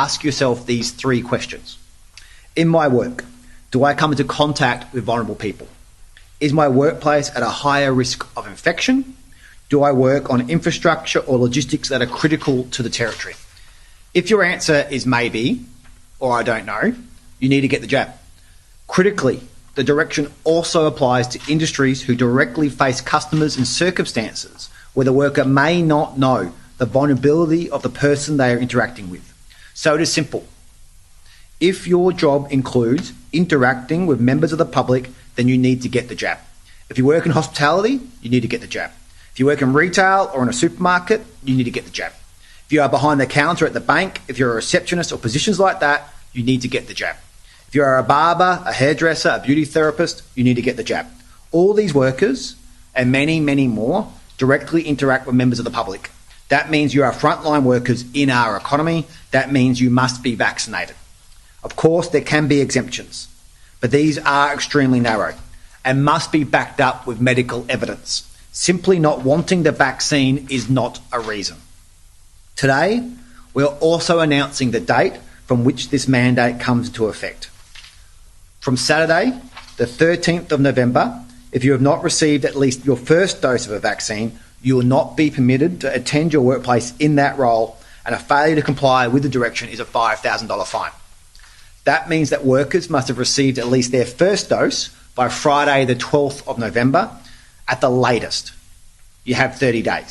ask yourself these 3 questions. In my work, do I come into contact with vulnerable people? Is my workplace at a higher risk of infection? Do I work on infrastructure or logistics that are critical to the territory? If your answer is maybe, or I don't know, you need to get the jab. Critically, the direction also applies to industries who directly face customers in circumstances where the worker may not know the vulnerability of the person they are interacting with. So it is simple. If your job includes interacting with members of the public, then you need to get the jab. If you work in hospitality, you need to get the jab. If you work in retail or in a supermarket, you need to get the jab. If you are behind the counter at the bank, if you're a receptionist or positions like that, you need to get the jab. If you are a barber, a hairdresser, a beauty therapist, you need to get the jab. All these workers, and many, many more, directly interact with members of the public. That means you are frontline workers in our economy. That means you must be vaccinated. Of course, there can be exemptions, but these are extremely narrow and must be backed up with medical evidence. Simply not wanting the vaccine is not a reason. Today, we are also announcing the date from which this mandate comes into effect. From Saturday, the 13th of November, if you have not received at least your first dose of a vaccine, you will not be permitted to attend your workplace in that role, and a failure to comply with the direction is a $5,000 fine. That means that workers must have received at least their first dose by Friday the 12th of November at the latest. You have 30 days.